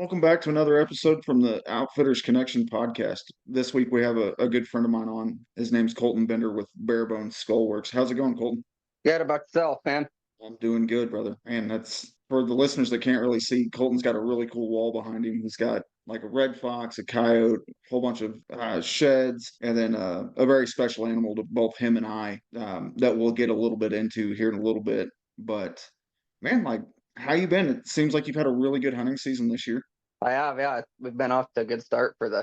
Welcome back to another episode from the Outfitters Connection podcast. This week we have a good friend of mine on. His name's Colton Bender with Barebones Skullworks. How's it going, Colton? Good about yourself, man. I'm doing good, brother. And that's for the listeners that can't really see. Colton's got a really cool wall behind him. He's got like a red fox, a coyote, a whole bunch of sheds, and then a very special animal to both him and I that we'll get a little bit into here in a little bit. But man, like, how you been? It seems like you've had a really good hunting season this year. I have, yeah. We've been off to a good start for the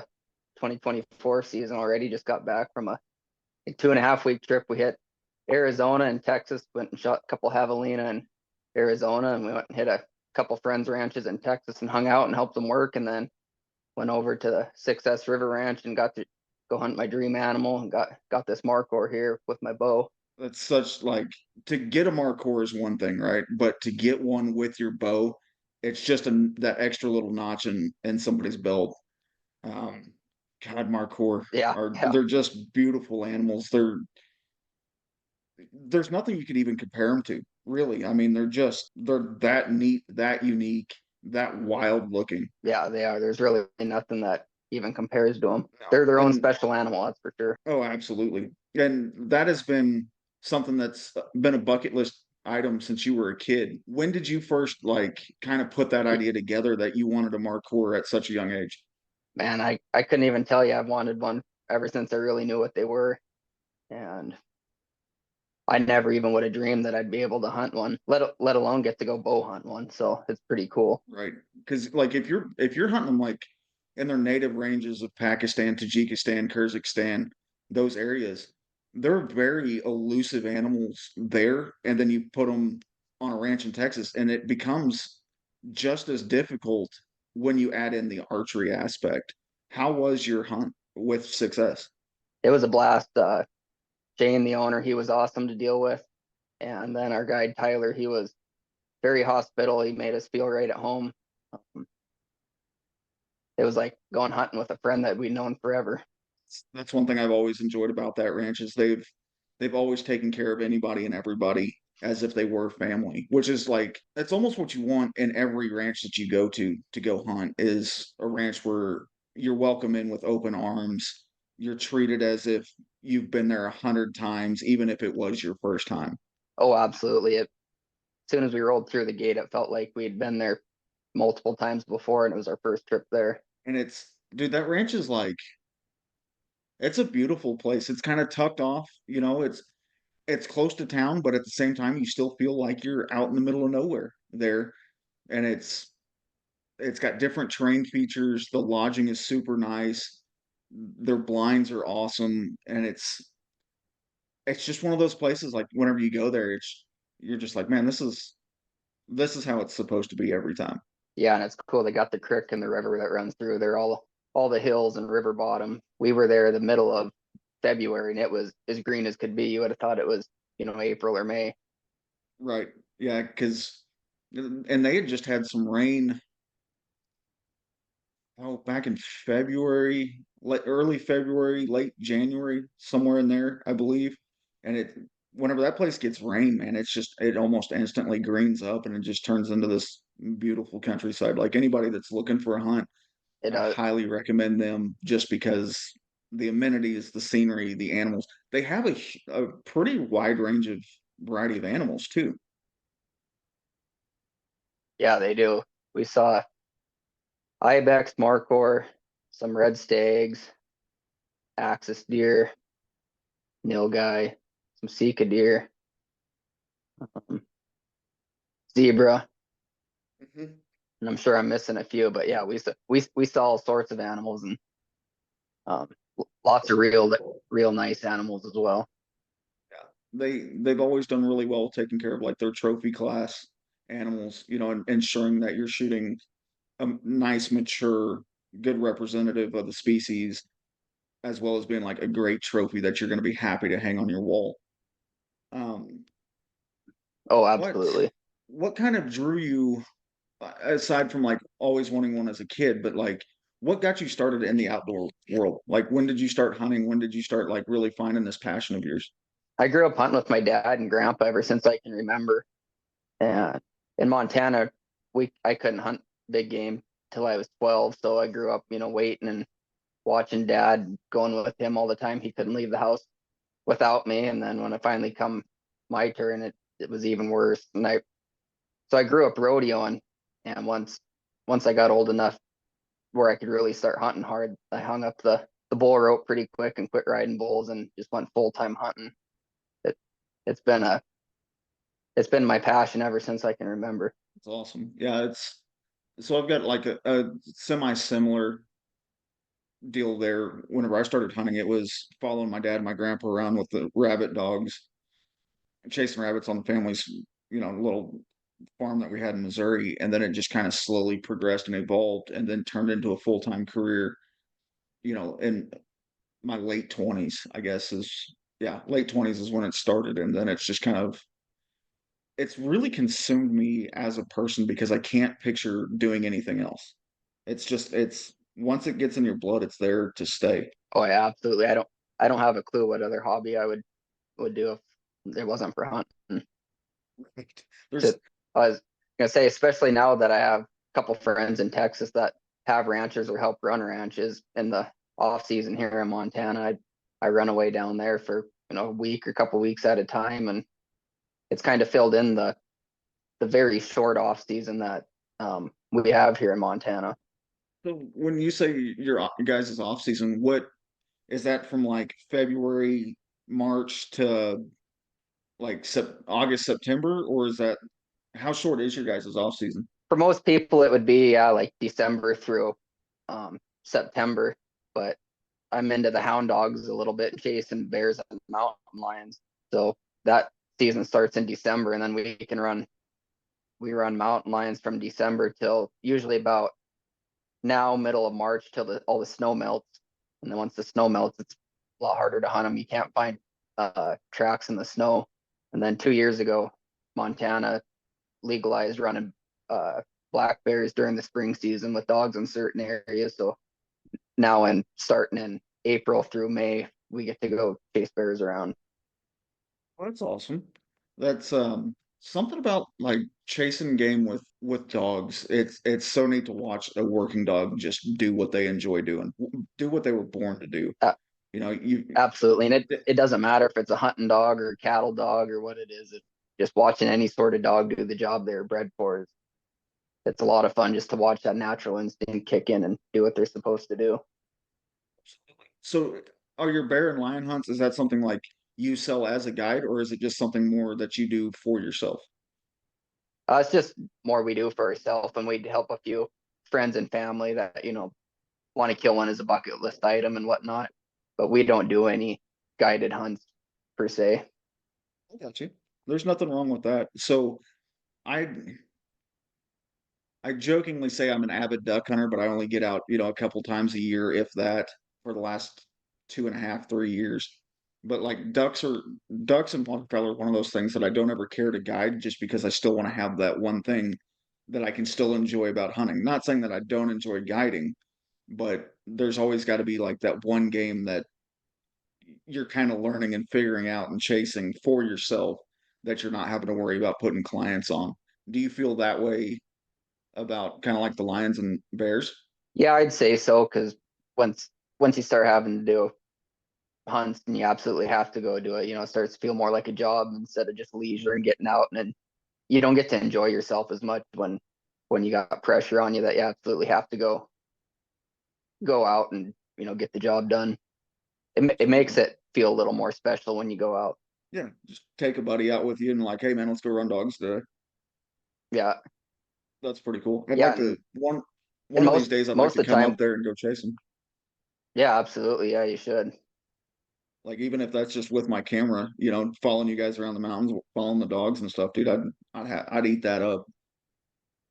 2024 season already. Just got back from a 2.5 week trip. We hit Arizona and Texas, went and shot a couple javelina in Arizona, and we went and hit a couple friends' ranches in Texas and hung out and helped them work, and then went over to the Success River Ranch and got to go hunt my dream animal and got this Markhor here with my bow. That's such like to get a Markhor is one thing, right? But to get one with your bow, it's just that extra little notch in somebody's belt. Um, God, Markhor Yeah, are yeah, they're just beautiful animals. There's nothing you could even compare them to, really. I mean, they're that neat, that unique, that wild looking. yeah, they are. There's really nothing that even compares to them. No, They're their own and special animal, that's for sure. oh, absolutely. And that has been something that's been a bucket list item since you were a kid. When did you first like kind of put that idea together that you wanted a Markhor at such a young age? Man, I couldn't even tell you. I've wanted one ever since I really knew what they were. And I never even would have dreamed that I'd be able to hunt one, let alone get to go bow hunt one. So it's pretty cool. Right. Because like if you're hunting them like in their native ranges of Pakistan, Tajikistan, Kyrgyzstan, those areas, they're very elusive animals there. And then you put them on a ranch in Texas, and it becomes just as difficult when you add in the archery aspect. How was your hunt with success? It was a blast. Shane, the owner, he was awesome to deal with. And then our guide, Tyler, he was very hospitable. He made us feel right at home. Um, it was like going hunting with a friend that we'd known forever. That's one thing I've always enjoyed about that ranch is they've always taken care of anybody and everybody as if they were family, which is like that's almost what you want in every ranch that you go to go hunt is a ranch where you're welcome in with open arms. You're treated as if you've been there 100 times, even if it was your first time. Oh, absolutely. As soon as we rolled through the gate, it felt like we'd been there multiple times before, and it was our first trip there. And it's dude, that ranch is like it's a beautiful place. It's kind of tucked off, it's close to town, but at the same time, you still feel like you're out in the middle of nowhere there. And it's got different terrain features. The lodging is super nice. Their blinds are awesome, and it's just one of those places. Like whenever you go there, it's you're just like, man, this is how it's supposed to be every time. Yeah, and it's cool. They got the creek and the river that runs through. They're all the hills and river bottom. We were there the middle of February, and it was as green as could be. You would have thought it was, April or May. Right? Yeah, because and they had just had some rain. Oh, back in February, early February, late January, somewhere in there, I believe. And whenever that place gets rain, man, it almost instantly greens up and it just turns into this beautiful countryside. Like anybody that's looking for a hunt, It I highly recommend them just because the amenities, the scenery, the animals. They have a pretty wide range of variety of animals too. Yeah, they do. We saw ibex, markhor, some red stags, axis deer, nilgai, some sika deer, um, zebra, Mhm. and I'm sure I'm missing a few. But yeah, we saw all sorts of animals and um, lots of real nice animals as well. Yeah. They've always done really well taking care of like their trophy class animals, and ensuring that you're shooting a nice, mature, good representative of the species, as well as being like a great trophy that you're going to be happy to hang on your wall. Um, Oh, what absolutely. what kind of drew you aside from like always wanting one as a kid, but like what got you started in the outdoor world? Like when did you start hunting? When did you start like really finding this passion of yours? I grew up hunting with my dad and grandpa ever since I can remember. And in Montana, I couldn't hunt big game. till I was 12. So I grew up, waiting and watching dad, going with him all the time. He couldn't leave the house without me. And then when it finally come my turn, it was even worse. So I grew up rodeoing, and once I got old enough where I could really start hunting hard, I hung up the bull rope pretty quick and quit riding bulls and just went full-time hunting. It it's been a it's been my passion ever since I can remember. It's awesome. Yeah, it's so I've got like a semi-similar deal there. Whenever I started hunting, it was following my dad and my grandpa around with the rabbit dogs, chasing rabbits on the family's, little farm that we had in Missouri, and then it just kind of slowly progressed and evolved, and then turned into a full-time career. In my late 20s, I guess is yeah, late 20s is when it started, and then it's just kind of it's really consumed me as a person because I can't picture doing anything else. It's once it gets in your blood, it's there to stay. Oh yeah, absolutely. I don't have a clue what other hobby I would do if it wasn't for hunting. Right. There's Just I was gonna say, especially now that I have a couple friends in Texas that have ranches or help run ranches in the off season here in Montana. I run away down there for a week or a couple weeks at a time, and it's kind of filled in the very short off season that we have here in Montana. so when you say your guys' off season, what is that from like February, March to like August, September, or is that how short is your guys' off season? For most people, it would be like December through September, but I'm into the hound dogs a little bit, chasing bears and mountain lions. So that season starts in December, and then we run mountain lions from December till usually about now middle of March till all the snow melts. And then once the snow melts, it's a lot harder to hunt them. You can't find tracks in the snow. And then 2 years ago, Montana legalized running black bears during the spring season with dogs in certain areas. So now, and starting in April through May, we get to go chase bears around. Well, that's awesome. That's something about like chasing game with dogs. It's so neat to watch a working dog just do what they enjoy doing, do what they were born to do. Uh, You Absolutely. And it doesn't matter if it's a hunting dog or a cattle dog or what it is. Just watching any sort of dog do the job they're bred for it's a lot of fun just to watch that natural instinct kick in and do what they're supposed to do. so are your bear and lion hunts, is that something like you sell as a guide, or is it just something more that you do for yourself? It's just more we do for ourselves, and we help a few friends and family that want to kill one as a bucket list item and whatnot. But we don't do any guided hunts per se. I got you. There's nothing wrong with that. So I I jokingly say I'm an avid duck hunter, but I only get out, a couple times a year, if that, for the last 2.5, 3 years. But like ducks and waterfowl are one of those things that I don't ever care to guide just because I still want to have that one thing that I can still enjoy about hunting. Not saying that I don't enjoy guiding, but there's always got to be like that one game that you're kind of learning and figuring out and chasing for yourself that you're not having to worry about putting clients on. Do you feel that way about kind of like the lions and bears? Yeah, I'd say so because once once you start having to do hunts and you absolutely have to go do it, it starts to feel more like a job instead of just leisure and getting out, and then you don't get to enjoy yourself as much when you got pressure on you that you absolutely have to go out and get the job done. It makes Absolutely. it feel a little more special when you go out. Yeah, just take a buddy out with you and like, hey man, let's go run dogs today. Yeah, That's pretty cool. I'd yeah, like to one and of these most days I'd like most to of the come time, up there and go chase them. yeah, absolutely, yeah, you should. Like even if that's just with my camera, following you guys around the mountains, following the dogs and stuff, dude, I'd eat that up.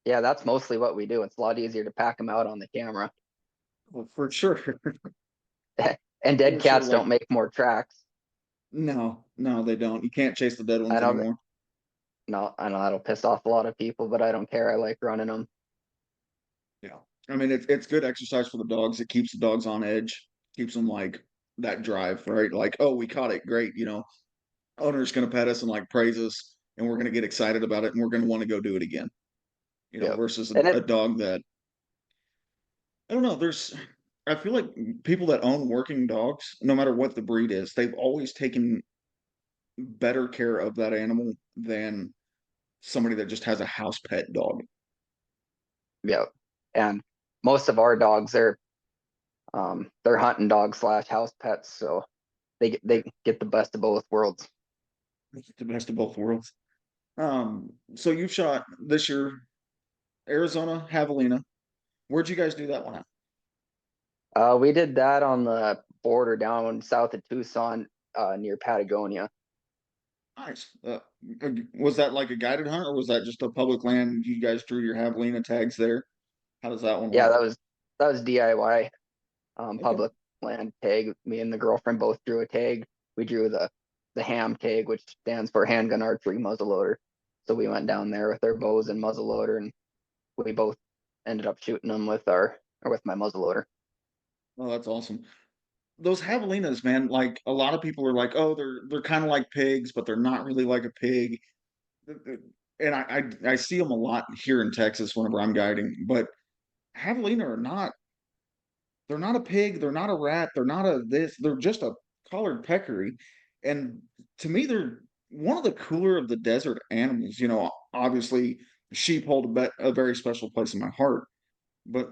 Yeah, that's mostly what we do. It's a lot easier to pack them out on the camera. Well, for sure. And dead For sure. cats Like don't make more tracks. no, no, they don't. You can't chase the dead I ones know that. anymore. No, I know that'll piss off a lot of people, but I don't care. I like running them. Yeah. I mean, it's good exercise for the dogs. It keeps the dogs on edge, keeps them like that drive, right? Like, oh, we caught it, great. Owner's going to pet us and like praise us, and we're going to get excited about it, and we're going to want to go do it again. Yep. Versus And a dog that don't know. I feel like people that own working dogs, no matter what the breed is, they've always taken better care of that animal than somebody that just has a house pet dog. Yeah. And most of our dogs, they're hunting dogs slash house pets, so they get the best of both worlds. It's the best of both worlds. So you've shot this year Arizona Javelina. Where'd you guys do that one at? We did that on the border down south of Tucson, near Patagonia. Nice. Was that like a guided hunt, or was that just a public land? You guys drew your Javelina tags there. How does that one Yeah, work? that was DIY, Okay. public land tag. Me and the girlfriend both drew a tag. We drew the ham tag, which stands for handgun archery muzzleloader. So we went down there with our bows and muzzleloader, and we both ended up shooting them with our or with my muzzleloader. Oh, that's awesome. Those javelinas, man, like a lot of people are like, oh, they're kind of like pigs, but they're not really like a pig. And I see them a lot here in Texas whenever I'm guiding. But javelina are not. They're not a pig. They're not a rat. They're not a this. They're just a collared peccary. And to me, they're one of the cooler of the desert animals. Obviously, sheep hold a very special place in my heart. But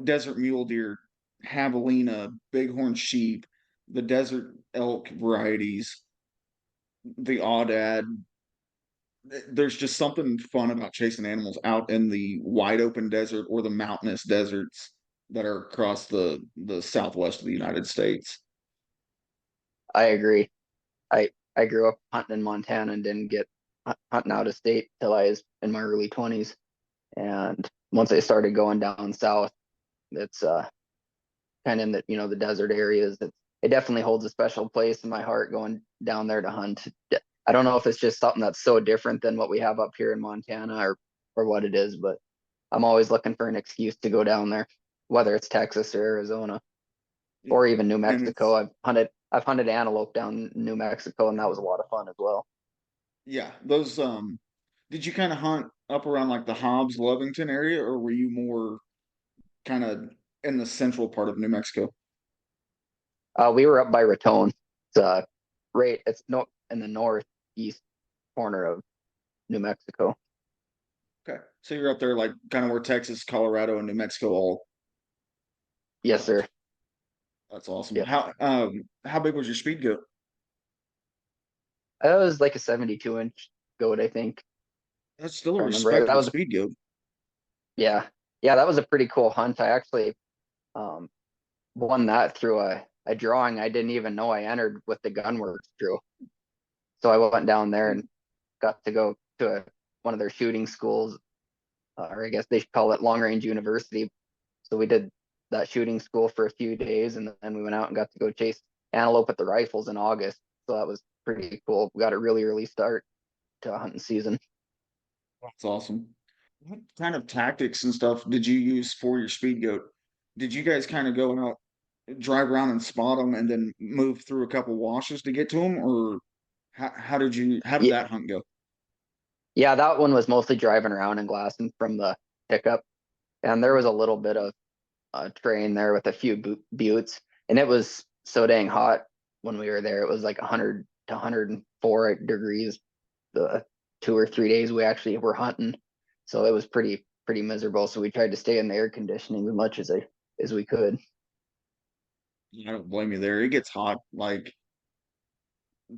desert mule deer, javelina, bighorn sheep, the desert elk varieties, the aoudad. There's just something fun about chasing animals out in the wide open desert or the mountainous deserts that are across the southwest of the United States. I agree. I grew up hunting in Montana and didn't get hunting out of state till I was in my early 20s. And once I started going down south, it's kind of in the desert areas. It definitely holds a special place in my heart going down there to hunt. I don't know if it's just something that's so different than what we have up here in Montana or what it is, but I'm always looking for an excuse to go down there, whether it's Texas or Arizona Yeah. or even New And Mexico. it's I've hunted antelope down in New Mexico, and that was a lot of fun as well. yeah, those did you kind of hunt up around like the Hobbs Lovington area, or were you more kind of in the central part of New Mexico? We were up by Raton. It's no in the northeast corner of New Mexico. Okay. So you're up there like kind of where Texas, Colorado, and New Mexico all Yes, touch. sir. That's awesome. Yeah. How big was your speed goat? That was like a 72-inch goat, I think. That's still a If I remember right. respectable speed goat. Yeah. Yeah, that was a pretty cool hunt. I actually um won that through a drawing I didn't even know I entered with the Gunworks crew. So I went down there and got to go to one of their shooting schools, or I guess they should call it Long Range University. So we did that shooting school for a few days, and then we went out and got to go chase antelope with the rifles in August. So that was pretty cool. We got a really early start to hunting season. That's awesome. What kind of tactics and stuff did you use for your speed goat? Did you guys kind of go out, drive around and spot them, and then move through a couple washes to get to them, or how did Yeah, that hunt go? yeah, that one was mostly driving around and glassing from the pickup, and there was a little bit of terrain there with a few buttes, and it was so dang hot when we were there. It was like 100 to 104 degrees the 2 or 3 days we actually were hunting, so it was pretty miserable. So we tried to stay in the air conditioning as much as we could. I don't blame you there. It gets hot, like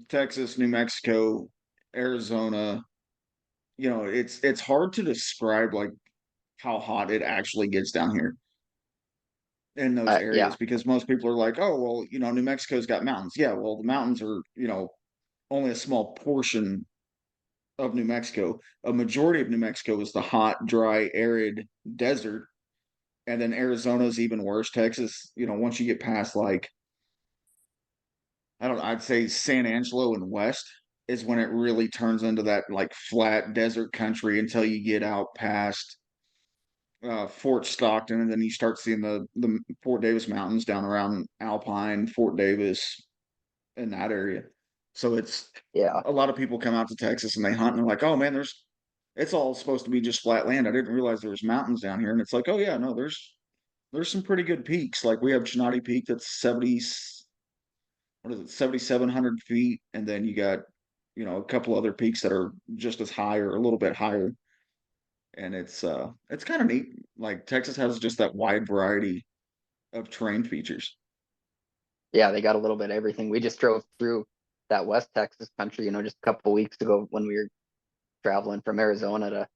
Texas, New Mexico, Arizona. It's hard to describe like how hot it actually gets down here in those Yeah, areas because most people are like, oh, well, New Mexico's got mountains. Yeah, well, the mountains are, only a small portion of New Mexico. A majority of New Mexico is the hot, dry, arid desert. And then Arizona's even worse. Texas, once you get past like, I don't know, I'd say San Angelo and west is when it really turns into that like flat desert country until you get out past Fort Stockton, and then you start seeing the Fort Davis Mountains down around Alpine, Fort Davis, in that area. So it's yeah, a lot of people come out to Texas and they hunt and they're like, oh man, it's all supposed to be just flat land. I didn't realize there was mountains down here. And it's like, oh yeah, no, there's some pretty good peaks. Like we have Chinati Peak that's 70, what is it, 7,700 feet, and then you got, a couple other peaks that are just as high or a little bit higher. And it's kind of neat. Like Texas has just that wide variety of terrain features. Yeah, they got a little bit of everything. We just drove through that West Texas country, just a couple weeks ago when we were traveling from Arizona to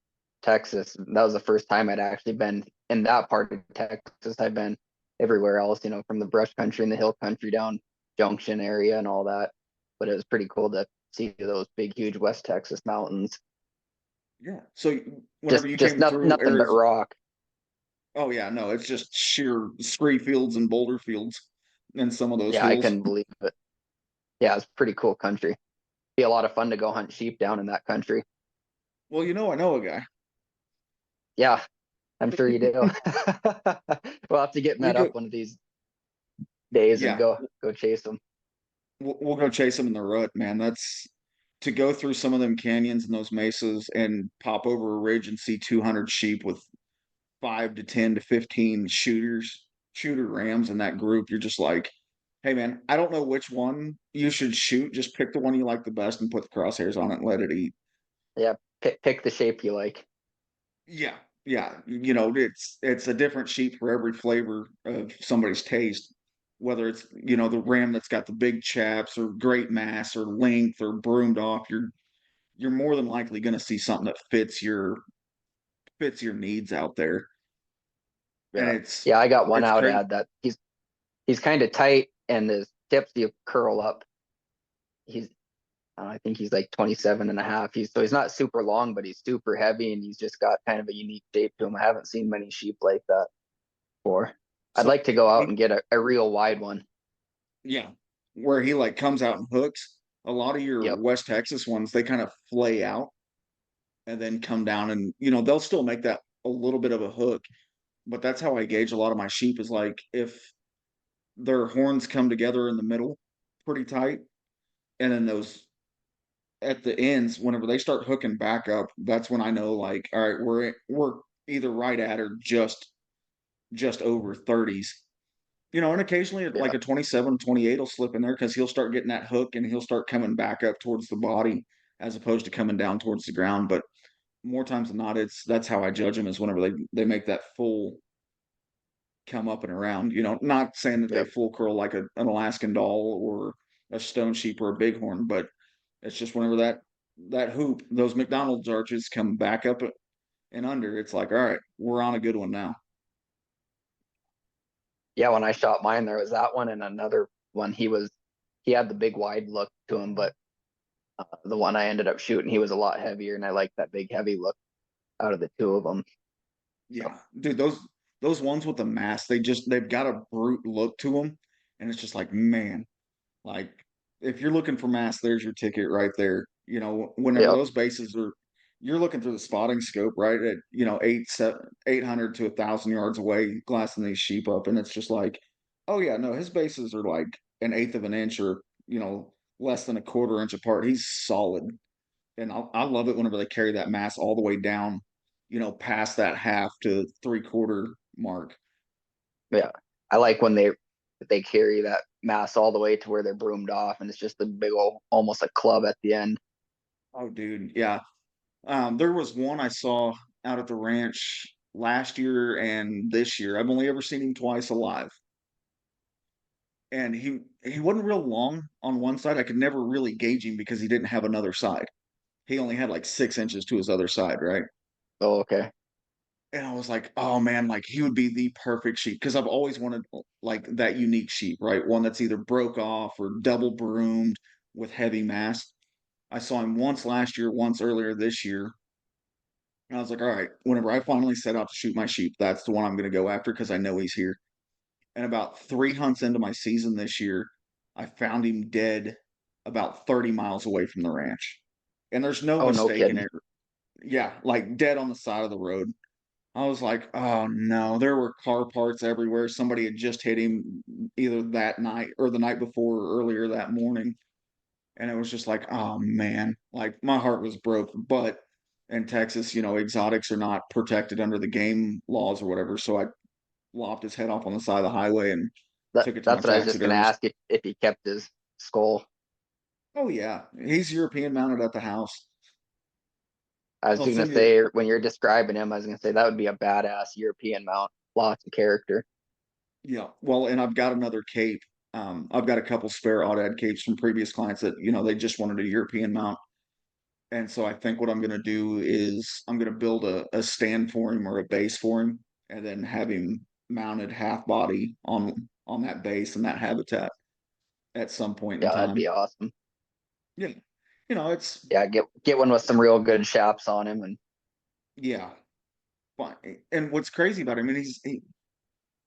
Texas. That was the first time I'd actually been in that part of Texas. I've been everywhere else, from the brush country and the hill country down Junction area and all that. But it was pretty cool to see those big, huge West Texas mountains. Yeah. So Just whenever you just came not through nothing but Arizona, rock. oh yeah, no, it's just sheer scree fields and boulder fields in some of those Yeah, I hills. couldn't believe it. Yeah, it's pretty cool country. Be a lot of fun to go hunt sheep down in that country. Well, I know a guy. Yeah, I'm sure you do. We'll have to get We met go, up one of these days and yeah, go chase them. we'll go chase them in the rut, man. That's to go through some of them canyons and those mesas and pop over a ridge and see 200 sheep with 5 to 10 to 15 shooter rams in that group. You're just like, hey man, I don't know which one you should shoot. Just pick the one you like the best and put the crosshairs on it and let it eat. Yeah, pick the shape you like. Yeah, yeah. It's a different sheep for every flavor of somebody's taste. Whether it's the ram that's got the big chaps or great mass or length or broomed off, you're more than likely going to see something that fits your needs out there. And Yeah. Yeah, I got one it's out crazy. ad that he's kind of tight and his tips you curl up. He's I think he's like 27 and a half. He's not super long, but he's super heavy and he's just got kind of a unique shape to him. I haven't seen many sheep like that before. I'd So like to go out he and get a real wide one. Yeah, where he like comes out and hooks. A lot of your Yep. West Texas ones, they kind of flay out and then come down, and they'll still make that a little bit of a hook. But that's how I gauge a lot of my sheep is like if their horns come together in the middle pretty tight, and then those at the ends, whenever they start hooking back up, that's when I know like, all right, we're either right at or just over 30s. And occasionally Yeah. like a 27, 28 will slip in there because he'll start getting that hook and he'll start coming back up towards the body as opposed to coming down towards the ground. But more times than not, that's how I judge them is whenever they make that full come up and around. Not saying that they Yep. full curl like an Alaskan doll or a stone sheep or a bighorn, but it's just whenever that hoop, those McDonald's arches come back up and under, it's like, all right, we're on a good one now. Yeah, when I shot mine, there was that one and another one. He had the big wide look to him, but the one I ended up shooting, he was a lot heavier, and I liked that big heavy look out of the two of them. So Yeah, dude, those ones with the mask, they've got a brute look to them, and it's just like, man, like if you're looking for mass, there's your ticket right there. Whenever yeah, those bases are, you're looking through the spotting scope, right at 800 to 1,000 yards away, glassing these sheep up, and it's just like, oh yeah, no, his bases are like an eighth of an inch or less than a quarter inch apart. He's solid, and I love it whenever they carry that mass all the way down, past that half to 3/4 mark. yeah. I like when they carry that mass all the way to where they're broomed off, and it's just a big old, almost a club at the end. Oh, dude, yeah. There was one I saw out at the ranch last year and this year. I've only ever seen him twice alive, and he wasn't real long on one side. I could never really gauge him because he didn't have another side. He only had like 6 inches to his other side, right? Oh, okay. And I was like, oh man, like he would be the perfect sheep because I've always wanted like that unique sheep, right? One that's either broke off or double broomed with heavy mass. I saw him once last year, once earlier this year. And I was like, all right, whenever I finally set out to shoot my sheep, that's the one I'm going to go after because I know he's here. And about 3 hunts into my season this year, I found him dead about 30 miles away from the ranch. And there's no Oh, no mistaking kidding. it. Yeah, like dead on the side of the road. I was like, oh no, there were car parts everywhere. Somebody had just hit him either that night or the night before or earlier that morning. And it was just like, oh man, like my heart was broke. But in Texas, exotics are not protected under the game laws or whatever. So lopped his head off on the side of the highway and took it to my That's what I was just gonna taxidermist. ask if he kept his skull. Oh yeah, he's European mounted at the house. I was I'll gonna send you. say when you're describing him, I was gonna say that would be a badass European mount. Lots of character. Yeah, well, and I've got another cape. I've got a couple spare Audad capes from previous clients that they just wanted a European mount, and so I think what I'm going to do is I'm going to build a stand for him or a base for him, and then have him mounted half body on that base and that habitat at some point in Yeah, that'd time. be awesome. Yeah, it's Yeah, get one with some real good chaps on him, and yeah, fine. And what's crazy about him, and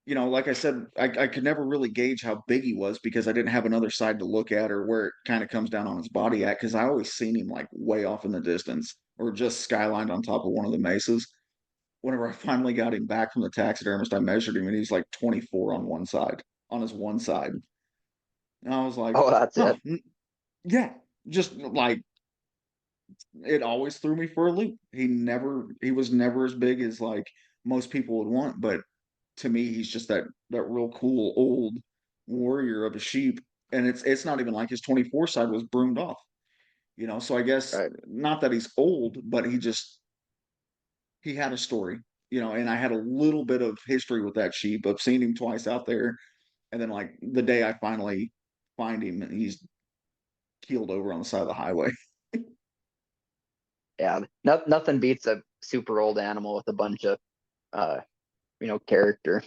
like I said, I could never really gauge how big he was because I didn't have another side to look at or where it kind of comes down on his body at because I always seen him like way off in the distance or just skylined on top of one of the mesas. Whenever I finally got him back from the taxidermist, I measured him and he's like 24 on one side, on his one side. And I was like, oh, that's huh, it. yeah, just like it always threw me for a loop. He was never as big as like most people would want, but to me, he's just that real cool old warrior of a sheep. And it's not even like his 24 side was broomed off, So I guess Right. not that he's old, but he had a story, and I had a little bit of history with that sheep of seeing him twice out there. And then like the day I finally find him, he's keeled over on the side of the highway. Yeah, nothing beats a super old animal with a bunch of uh, character.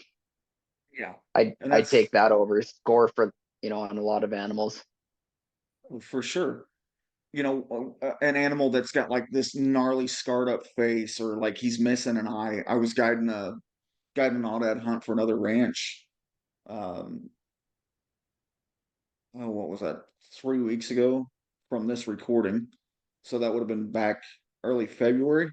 Yeah. And I'd that's take that over score for on a lot of animals. for sure. An animal that's got like this gnarly scarred up face or like he's missing an eye. I was guiding an aoudad hunt for another ranch. Um, oh, what was that? 3 weeks ago from this recording. So that would have been back early February.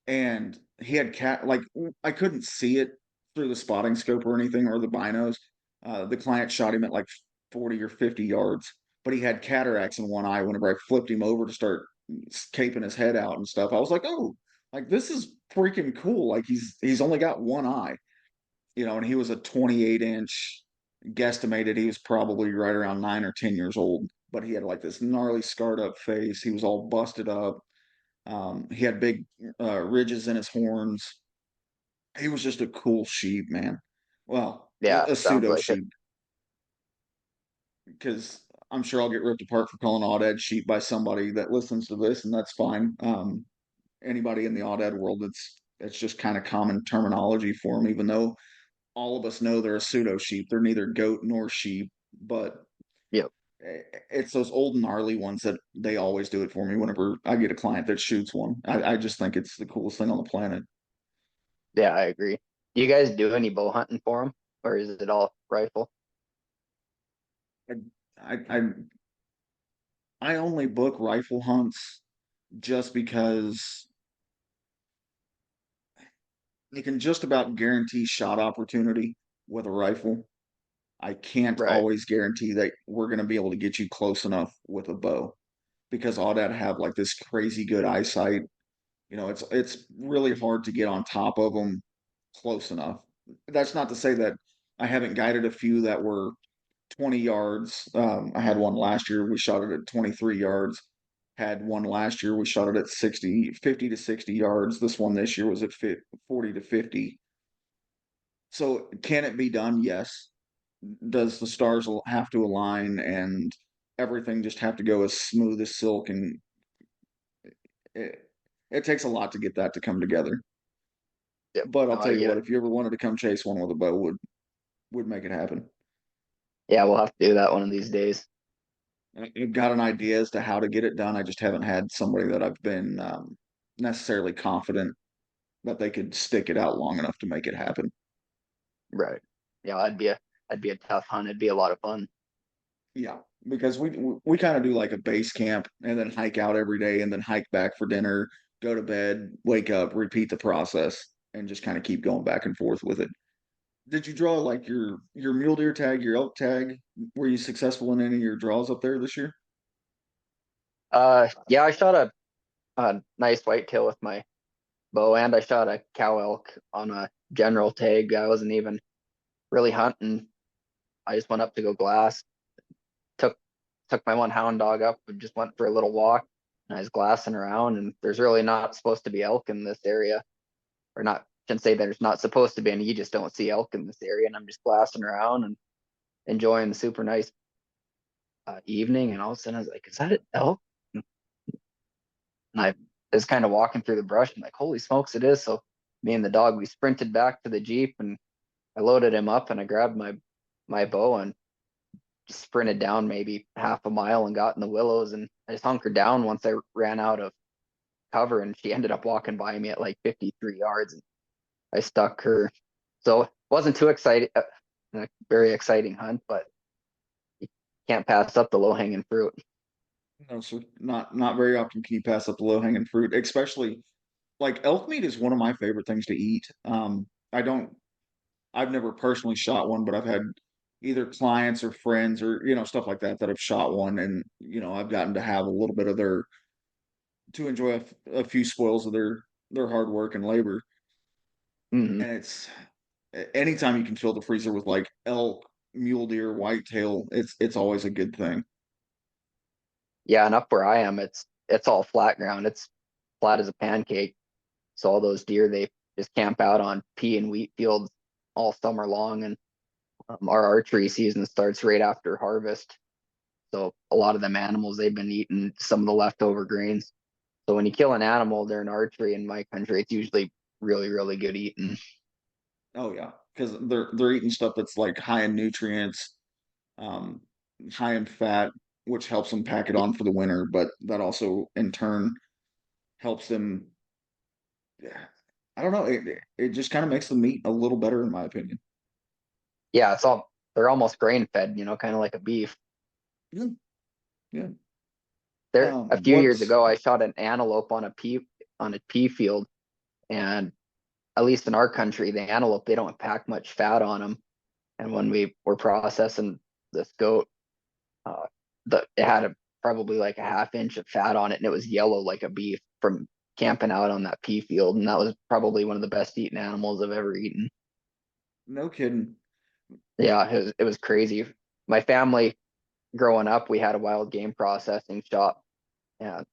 And he had cat like I couldn't see it through the spotting scope or anything or the binos. The client shot him at like 40 or 50 yards, but he had cataracts in one eye whenever I flipped him over to start caping his head out and stuff. I was like, oh, like this is freaking cool. Like he's only got one eye, and he was a 28-inch guesstimated he was probably right around 9 or 10 years old, but he had like this gnarly scarred up face. He was all busted up. He had big ridges in his horns. He was just a cool sheep, man. Well, Yeah, a sounds pseudo like it. sheep, because I'm sure I'll get ripped apart for calling Audad sheep by somebody that listens to this, and that's fine. Anybody in the Audad world, it's just kind of common terminology for them, even though all of us know they're a pseudo sheep. They're neither goat nor sheep, but Yep. it's those old gnarly ones that they always do it for me whenever I get a client that shoots one. I just think it's the coolest thing on the planet. Yeah, I agree. Do you guys do any bow hunting for them, or is it all rifle? I, I I only book rifle hunts just because you can just about guarantee shot opportunity with a rifle. I can't Right. always guarantee that we're going to be able to get you close enough with a bow because Audad have like this crazy good eyesight. It's really hard to get on top of them close enough. That's not to say that I haven't guided a few that were 20 yards. I had one last year. We shot it at 23 yards. Had one last year. We shot it at 60, 50 to 60 yards. This one this year was at 40 to 50. So can it be done? Yes. Does the stars have to align and everything just have to go as smooth as silk? And it takes a lot to get that to come together. Yep. But I'll No, tell I you get what, it. if you ever wanted to come chase one with a bow, would make it happen. Yeah, we'll have to do that one of these days. I've got an idea as to how to get it done. I just haven't had somebody that I've been necessarily confident that they could stick it out long enough to make it happen. Right. Yeah, that'd be a tough hunt. It'd be a lot of fun. Yeah, because we kind of do like a base camp and then hike out every day and then hike back for dinner, go to bed, wake up, repeat the process, and just kind of keep going back and forth with it. Did you draw like your mule deer tag, your elk tag? Were you successful in any of your draws up there this year? Yeah, I shot a nice whitetail with my bow, and I shot a cow elk on a general tag. I wasn't even really hunting. I just went up to go glass. Took took my one hound dog up and just went for a little walk. And I was glassing around, and there's really not supposed to be elk in this area, or not. Shouldn't say there's not supposed to be, and you just don't see elk in this area. And I'm just glassing around and enjoying the super nice evening. And all of a sudden, I was like, "Is that an elk?" And I was kind of walking through the brush, and like, "Holy smokes, it is!" So me and the dog, we sprinted back to the Jeep, and I loaded him up, and I grabbed my bow and just sprinted down maybe half a mile and got in the willows, and I just hunkered down once I ran out of cover, and she ended up walking by me at like 53 yards, and I stuck her. So it wasn't too exciting, a very exciting hunt, but you can't pass up the low hanging fruit. No, so not very often can you pass up the low hanging fruit, especially like elk meat is one of my favorite things to eat. I don't I've never personally shot one, but I've had either clients or friends or stuff like that that have shot one, and I've gotten to have a little bit of their to enjoy a few spoils of their hard work and labor. Hmm. And it's anytime you can fill the freezer with like elk, mule deer, whitetail, it's always a good thing. Yeah, and up where I am, it's all flat ground. It's flat as a pancake. So all those deer, they just camp out on pea and wheat fields all summer long, and our archery season starts right after harvest. So a lot of them animals, they've been eating some of the leftover grains. So when you kill an animal during archery in my country, it's usually really, really good eating. Oh yeah, because they're eating stuff that's like high in nutrients, um, high in fat, which helps them pack it on for the winter, but that also in turn helps them. Yeah, I don't know. It just kind of makes the meat a little better, in my opinion. Yeah, they're almost grain fed, kind of like a beef. Yeah, yeah. There a few years What's ago, I shot an antelope on a pea field, and at least in our country, the antelope, they don't pack much fat on them. And when we were processing this goat, uh, it had probably like a half inch of fat on it, and it was yellow like a beef from camping out on that pea field. And that was probably one of the best eaten animals I've ever eaten. no kidding? Yeah, it was crazy. My family growing up, we had a wild game processing shop, and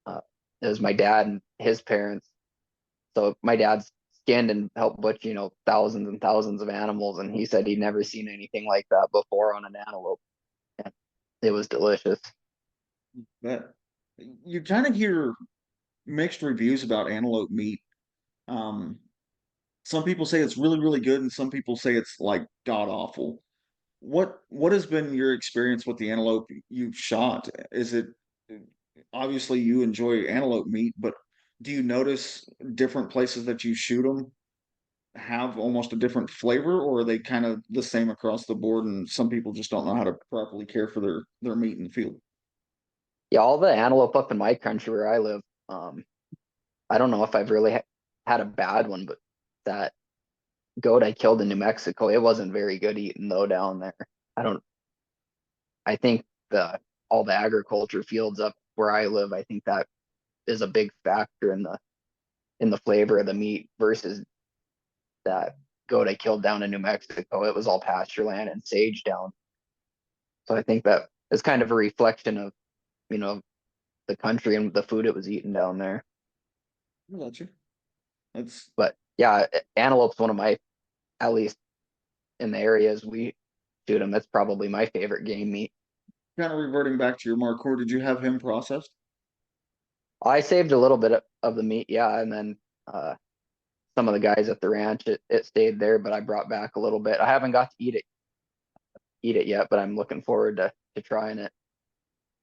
uh, it was my dad and his parents. So my dad's skinned and helped butcher, thousands and thousands of animals, and he said he'd never seen anything like that before on an antelope. And it was delicious. But you kind of hear mixed reviews about antelope meat. Um, some people say it's really, really good, and some people say it's like god awful. What has been your experience with the antelope you've shot? Is it obviously you enjoy antelope meat, but do you notice different places that you shoot them have almost a different flavor, or are they kind of the same across the board, and some people just don't know how to properly care for their meat in the field? Yeah, all the antelope up in my country where I live, I don't know if I've really had a bad one, but that goat I killed in New Mexico, it wasn't very good eating though down there. I don't. I think the all the agriculture fields up where I live, I think that is a big factor in the flavor of the meat versus that goat I killed down in New Mexico. It was all pasture land and sage down. So I think that is kind of a reflection of, you know, the country and the food it was eating down there. I got you. That's But yeah, antelope's one of my, at least in the areas we shoot them, that's probably my favorite game meat. kind of reverting back to your Markhor. Did you have him processed? I saved a little bit of the meat, yeah, and then some of the guys at the ranch, it stayed there, but I brought back a little bit. I haven't got to eat it yet, but I'm looking forward to trying it.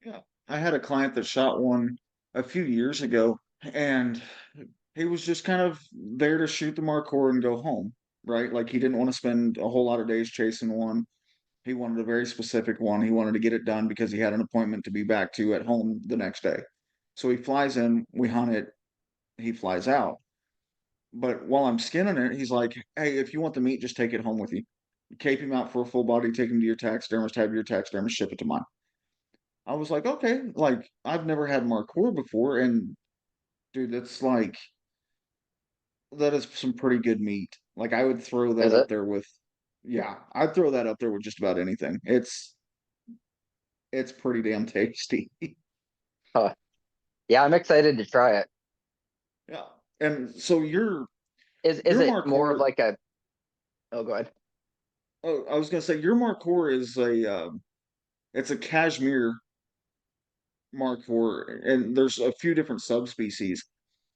Yeah. I had a client that shot one a few years ago, and he was just kind of there to shoot the Markhor and go home, right? Like he didn't want to spend a whole lot of days chasing one. He wanted a very specific one. He wanted to get it done because he had an appointment to be back to at home the next day. So he flies in, we hunt it, he flies out. But while I'm skinning it, he's like, "Hey, if you want the meat, just take it home with you. Cape him out for a full body, take him to your taxidermist, have your taxidermist ship it to mine." I was like, "Okay." Like I've never had Markhor before, and dude, that's like that is some pretty good meat. Like I would throw that Is up it? there with, yeah, I'd throw that up there with just about anything. It's pretty damn tasty. Huh. Yeah, I'm excited to try it. Yeah. And so Is your it more of Markhor, like a? Oh, go ahead. oh, I was gonna say your Markhor is it's a cashmere Markhor, and there's a few different subspecies.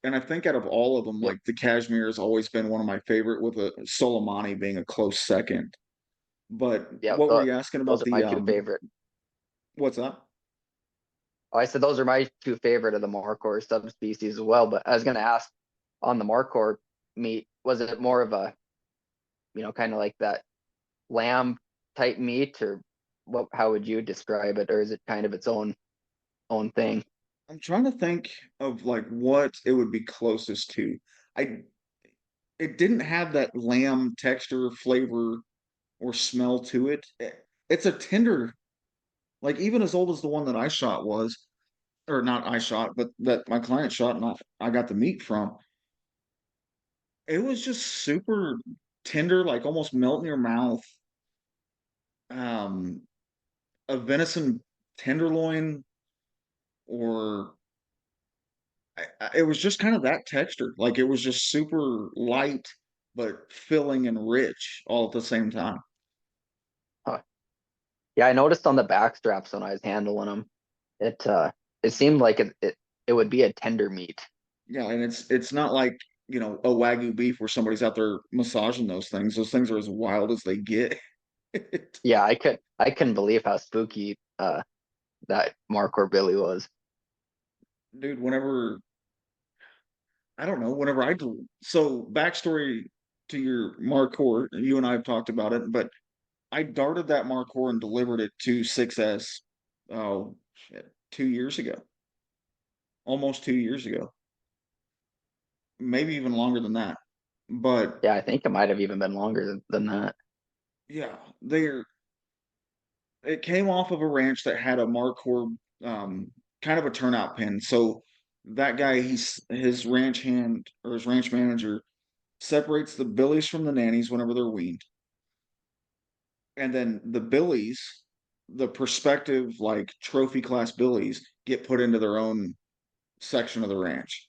And I think out of all of them, Yep. like the cashmere has always been one of my favorite, with a Soleimani being a close second. But Yep. what were you asking Those about are my the two favorite. what's that? Oh, I said those are my two favorite of the Markhor subspecies as well. But I was gonna ask on the Markhor meat, was it more of a, kind of like that lamb type meat, or what? How would you describe it, or is it kind of its own thing? I'm trying to think of like what it would be closest to. I It didn't have that lamb texture, flavor, or smell to it. It's a tender, like even as old as the one that I shot was, or not I shot, but that my client shot and I got the meat from. It was just super tender, like almost melt in your mouth. Um, a venison tenderloin, or it was just kind of that texture. Like it was just super light, but filling and rich all at the same time. Huh. Yeah, I noticed on the back straps when I was handling them, it seemed like it would be a tender meat. Yeah, and it's not like, a Wagyu beef where somebody's out there massaging those things. Those things are as wild as they get. Yeah, I couldn't believe how spooky that Markhor Billy was. Dude, whenever I don't know, whenever I do, so backstory to your Markhor, you and I have talked about it, but I darted that Markhor and delivered it to 6S, oh shit, 2 years ago. Almost 2 years ago. Maybe even longer than that. But Yeah, I think it might have even been longer than that. yeah, it came off of a ranch that had a Markhor, kind of a turnout pen. So that guy, his ranch hand or his ranch manager separates the billies from the nannies whenever they're weaned, and then the billies, the prospective like trophy class billies, get put into their own section of the ranch.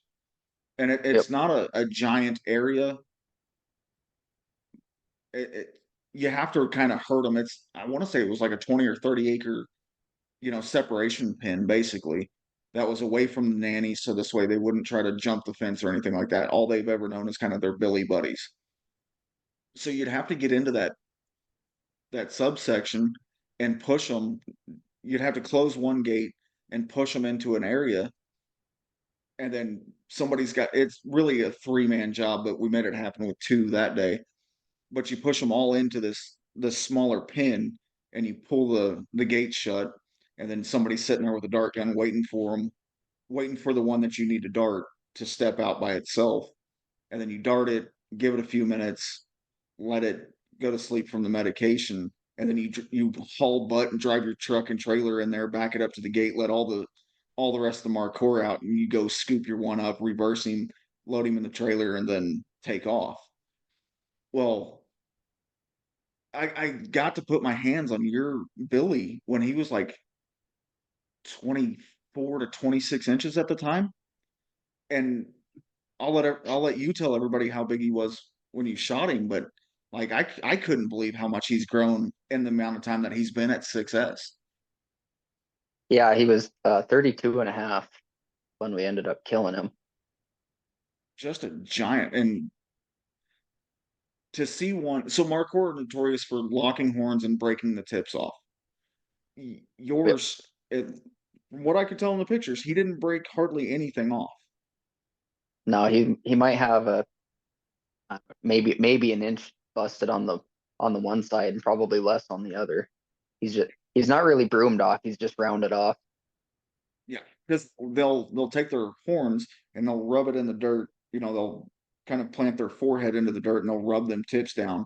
And Yep. it's not a giant area. It You have to kind of herd them. I want to say it was like a 20 or 30 acre, separation pen basically, that was away from the nannies, so this way they wouldn't try to jump the fence or anything like that. All they've ever known is kind of their billy buddies. So you'd have to get into that subsection and push them. You'd have to close one gate and push them into an area, and then it's really a three-man job, but we made it happen with two that day. But you push them all into this smaller pin, and you pull the gate shut, and then somebody's sitting there with a dart gun waiting for the one that you need to dart to step out by itself. And then you dart it, give it a few minutes, let it go to sleep from the medication, and then you haul butt and drive your truck and trailer in there, back it up to the gate, let all the rest of the Markhor out, and you go scoop your one up, reverse him, load him in the trailer, and then take off. Well, I got to put my hands on your Billy when he was like 24 to 26 inches at the time, and I'll let you tell everybody how big he was when you shot him, but like I couldn't believe how much he's grown in the amount of time that he's been at 6S. Yeah, he was 32 and a half when we ended up killing him. Just a giant. And to see one, so Markhor are notorious for locking horns and breaking the tips off. Yep. Yours, from what I could tell in the pictures, he didn't break hardly anything off. No, he might have a maybe an inch busted on the one side and probably less on the other. He's not really broomed off. He's just rounded off. Yeah, because they'll take their horns and they'll rub it in the dirt. They'll kind of plant their forehead into the dirt and they'll rub them tips down.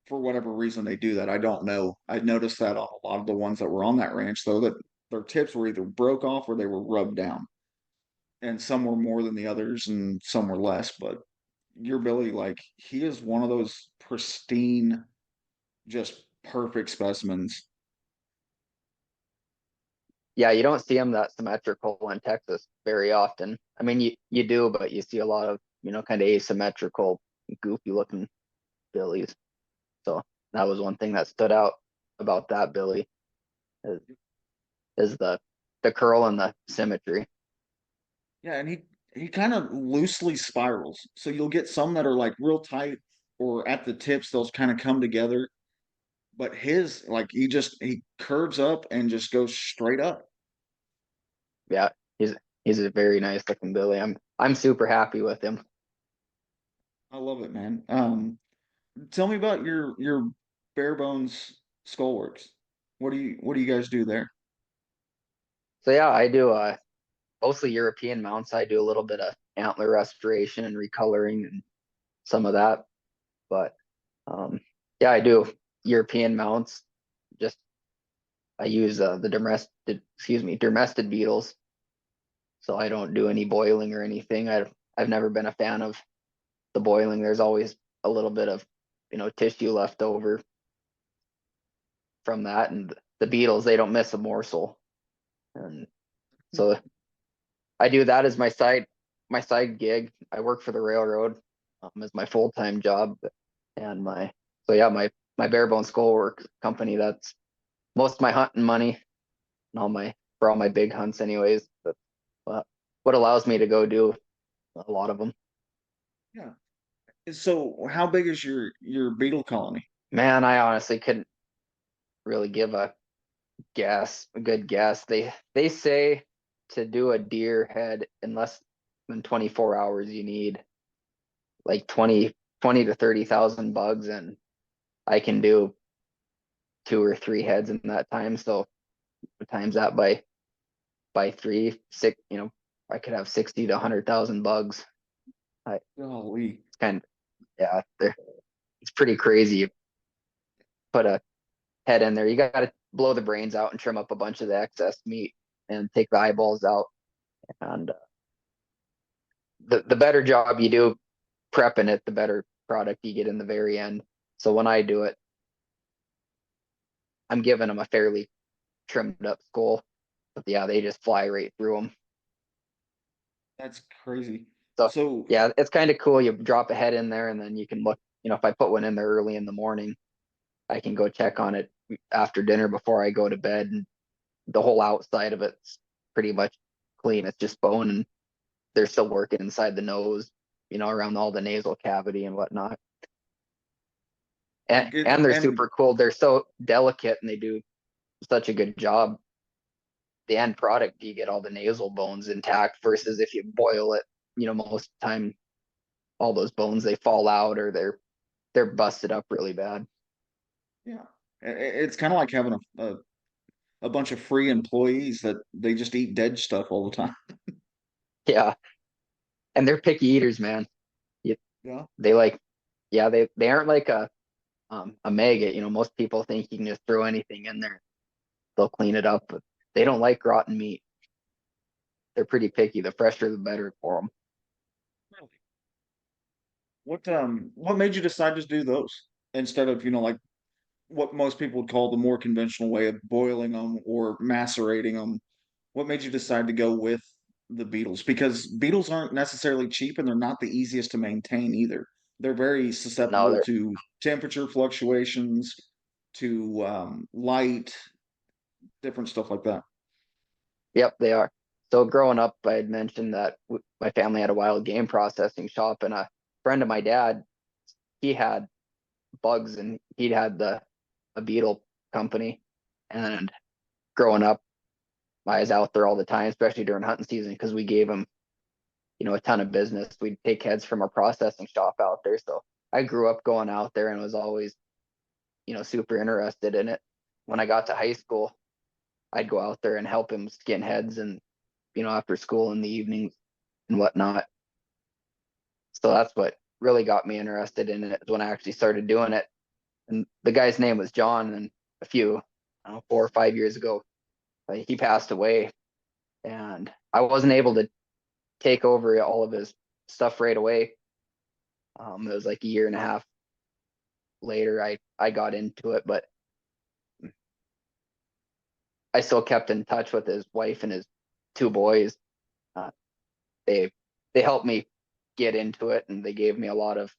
For whatever reason they do that, I don't know. I noticed that on a lot of the ones that were on that ranch, though, that their tips were either broke off or they were rubbed down, and some were more than the others, and some were less. But your Billy, like he is one of those pristine, just perfect specimens. Yeah, you don't see them that symmetrical in Texas very often. I mean, you do, but you see a lot of, kind of asymmetrical, goofy looking billies. So that was one thing that stood out about that billy is, is the curl and the symmetry. Yeah, and he kind of loosely spirals. So you'll get some that are like real tight or at the tips they'll kind of come together. But his like he curves up and just goes straight up. Yeah, he's a very nice looking billy. I'm super happy with him. I love it, man. Tell me about your bare bones skullworks. What do you guys do there? So yeah, I do mostly European mounts. I do a little bit of antler restoration and recoloring and some of that. But yeah, I do European mounts. Just I use the dermested beetles. So I don't do any boiling or anything. I've never been a fan of the boiling. There's always a little bit of tissue left over from that, and the beetles they don't miss a morsel. And so I do that as my side gig. I work for the railroad as my full time job, and my bare bone skull work company. That's most of my hunting money and all my big hunts, anyways. But what allows me to go do a lot of them. Yeah. So how big is your beetle colony? Man, I honestly couldn't really give a good guess. They say to do a deer head in less than 24 hours, you need like 20 to 30,000 bugs, and I can do 2 or 3 heads in that time. So times that by three, six, I could have 60 to 100,000 bugs. Golly. It's kind of yeah, it's pretty crazy. You put a head in there, you got to blow the brains out and trim up a bunch of the excess meat and take the eyeballs out. And the better job you do prepping it, the better product you get in the very end. So when I do it, I'm giving them a fairly trimmed up skull, but yeah, they just fly right through them. That's crazy. So So yeah, it's kind of cool. You drop a head in there, and then you can look. If I put one in there early in the morning, I can go check on it after dinner before I go to bed, and the whole outside of it's pretty much clean. It's just bone, and they're still working inside the nose, around all the nasal cavity and whatnot. And, like it and they're and super cool. They're so delicate, and they do such a good job. The end product, you get all the nasal bones intact versus if you boil it, most of the time all those bones they fall out or they're busted up really bad. yeah, it's kind of like having a bunch of free employees that they just eat dead stuff all the time. Yeah, and they're picky eaters, man. You, Yeah. they like, yeah, they aren't like a maggot. Most people think you can just throw anything in there, they'll clean it up, but they don't like rotten meat. They're pretty picky. The fresher, the better for them. Really? What made you decide to do those instead of, like what most people would call the more conventional way of boiling them or macerating them? What made you decide to go with the beetles? Because beetles aren't necessarily cheap and they're not the easiest to maintain either. They're very No, susceptible they're to temperature fluctuations, to light, different stuff like that. Yep, they are. So growing up, I had mentioned that my family had a wild game processing shop, and a friend of my dad, he had bugs, and he'd had the a beetle company. And growing up, I was out there all the time, especially during hunting season, because we gave him, a ton of business. We'd take heads from our processing shop out there. So I grew up going out there and was always, super interested in it. When I got to high school, I'd go out there and help him skin heads and, after school in the evenings and whatnot. So that's what really got me interested in it when I actually started doing it. And the guy's name was John. And a few, I don't know, 4 or 5 years ago, he passed away. And I wasn't able to take over all of his stuff right away. It was like a year and a half later I got into it, but I still kept in touch with his wife and his two boys. Uh, they they helped me get into it, and they gave me a lot of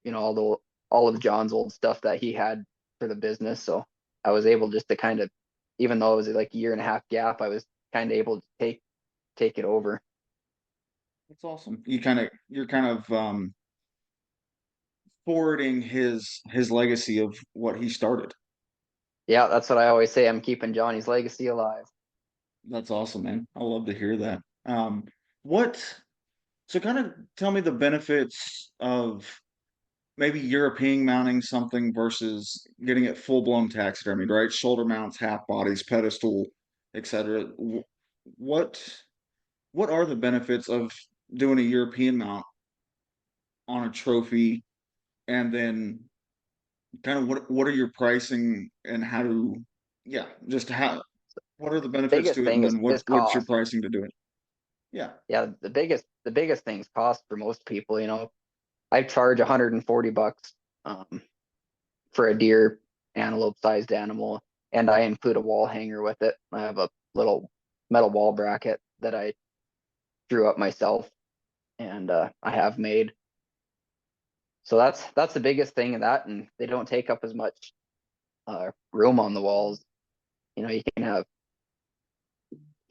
all of John's old stuff that he had for the business. So I was able just to kind of, even though it was like a year and a half gap, I was kind of able to take it over. That's awesome. You're kind of forwarding his legacy of what he started. Yeah, that's what I always say. I'm keeping Johnny's legacy alive. That's awesome, man. I love to hear that. What so kind of tell me the benefits of maybe European mounting something versus getting it full blown taxidermied, right? Shoulder mounts, half bodies, pedestal, etc. What what are the benefits of doing a European mount on a trophy, and then kind of what are your pricing and how to yeah, just how what are the benefits Biggest to it, thing and then is what's your cost. pricing to do it? Yeah, Yeah, the biggest thing's cost for most people. I charge $140 um, for a deer antelope sized animal, and I include a wall hanger with it. I have a little metal wall bracket that I drew up myself, and I have made. So that's the biggest thing of that, and they don't take up as much room on the walls. You can have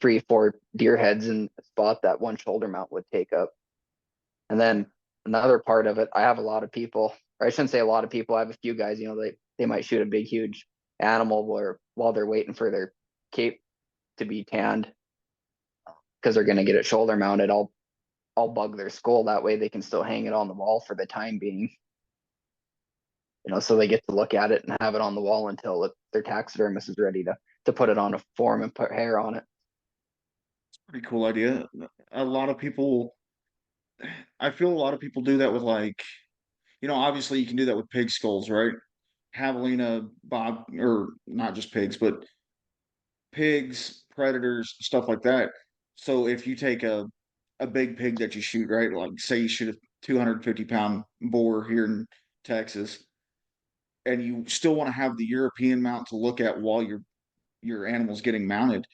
3, 4 deer heads in a spot that one shoulder mount would take up. And then another part of it, I have a lot of people, or I shouldn't say a lot of people. I have a few guys. They might shoot a big, huge animal while they're waiting for their cape to be tanned because they're going to get it shoulder mounted. I'll bug their skull that way they can still hang it on the wall for the time being. So they get to look at it and have it on the wall until their taxidermist is ready to put it on a form and put hair on it. pretty cool idea. A lot of people, I feel a lot of people do that with like, obviously you can do that with pig skulls, right? Javelina, bob, or not just pigs, but pigs, predators, stuff like that. So if you take a big pig that you shoot, right? Like say you shoot a 250-pound boar here in Texas, and you still want to have the European mount to look at while your animal's getting mounted.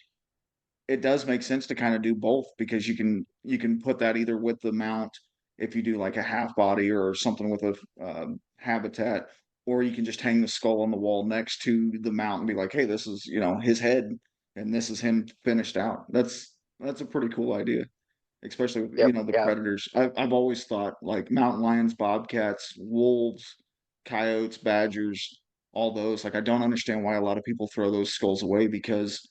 It does make sense to kind of do both because you can put that either with the mount if you do like a half body or something with a habitat, or you can just hang the skull on the wall next to the mount and be like, hey, this is his head, and this is him finished out. That's a pretty cool idea, especially with Yep. the Yeah. predators. I've always thought like mountain lions, bobcats, wolves, coyotes, badgers, all those. Like I don't understand why a lot of people throw those skulls away because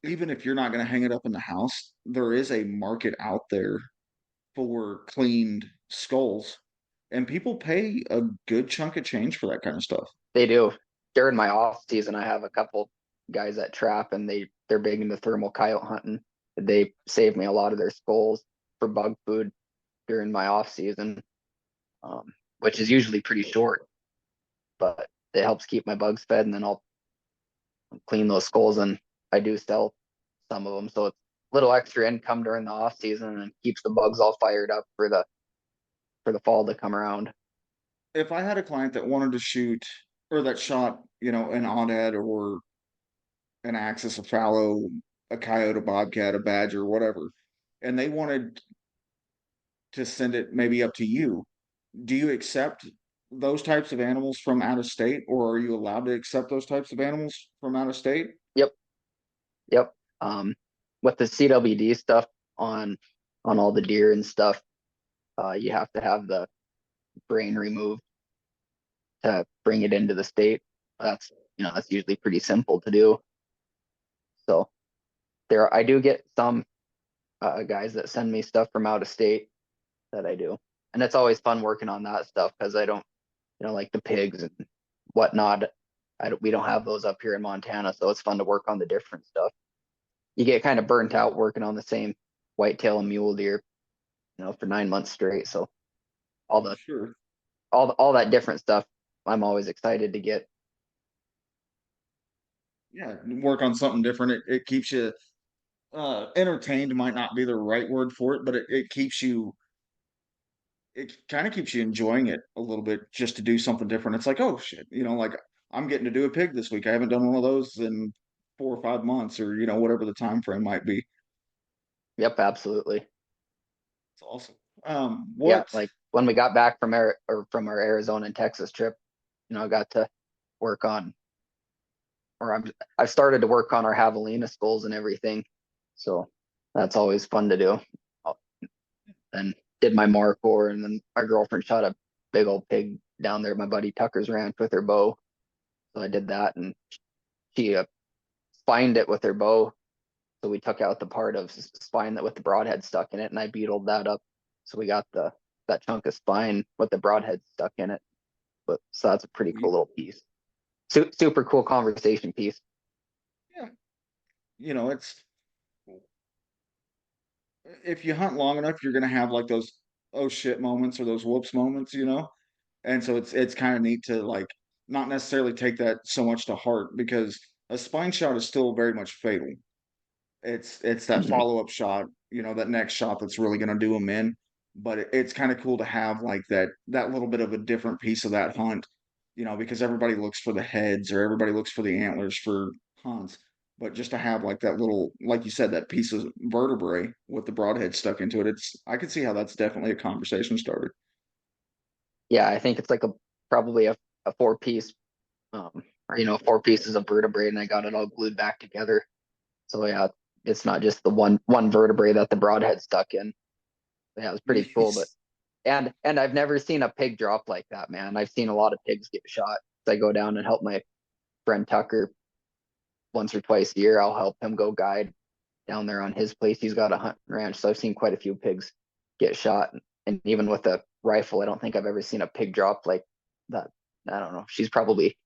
even if you're not going to hang it up in the house, there is a market out there for cleaned skulls, and people pay a good chunk of change for that kind of stuff. They do. During my off season, I have a couple guys that trap, and they're big into thermal coyote hunting. They save me a lot of their skulls for bug food during my off season, which is usually pretty short, but it helps keep my bugs fed, and then I'll clean those skulls, and I do sell some of them, so it's a little extra income during the off season and keeps the bugs all fired up for the fall to come around. If I had a client that wanted to shoot or that shot, an aoudad or an axis, a fallow, a coyote, a bobcat, a badger, whatever, and they wanted to send it maybe up to you, do you accept those types of animals from out of state, or are you allowed to accept those types of animals from out of state? Yep, yep. Um, with the CWD stuff on all the deer and stuff, you have to have the brain removed to bring it into the state. That's usually pretty simple to do. So I do get some guys that send me stuff from out of state that I do, and it's always fun working on that stuff because I don't, like the pigs and whatnot. We don't have those up here in Montana, so it's fun to work on the different stuff. You get kind of burnt out working on the same whitetail and mule deer, for 9 months straight. So all the Sure. all that different stuff, I'm always excited to get. Yeah, work on something different. It keeps you entertained might not be the right word for it, but it keeps you it kind of keeps you enjoying it a little bit just to do something different. It's like, oh shit, like I'm getting to do a pig this week. I haven't done one of those in 4 or 5 months, or whatever the time frame might be. Yep, absolutely. It's awesome. Yeah, What? like when we got back from our Arizona and Texas trip, I got to work on, or I've started to work on our javelina skulls and everything. So that's always fun to do. And did my Markhor, and then my girlfriend shot a big old pig down there at my buddy Tucker's ranch with her bow. So I did that, and she spined it with her bow. So we took out the part of spine that with the broadhead stuck in it, and I beetled that up. So we got that chunk of spine with the broadhead stuck in it. But so that's a pretty cool little piece. Super cool conversation piece. Yeah, it's if you hunt long enough, you're gonna have like those oh shit moments or those whoops moments. And so it's kind of neat to like not necessarily take that so much to heart because a spine shot is still very much fatal. It's that Mhm. follow-up shot, that next shot that's really gonna do them in. But it's kind of cool to have like that little bit of a different piece of that hunt, because everybody looks for the heads or everybody looks for the antlers for hunts. But just to have like that little, like you said, that piece of vertebrae with the broadhead stuck into it, I can see how that's definitely a conversation starter. Yeah, I think it's like probably a four piece, or four pieces of vertebrae, and I got it all glued back together. So yeah, it's not just the one vertebrae that the broadhead stuck in. Yeah, it was pretty cool. But Yes. and I've never seen a pig drop like that, man. I've seen a lot of pigs get shot. I go down and help my friend Tucker once or twice a year. I'll help him go guide down there on his place. He's got a hunt ranch, so I've seen quite a few pigs get shot. And even with a rifle, I don't think I've ever seen a pig drop like that. I don't know. She's probably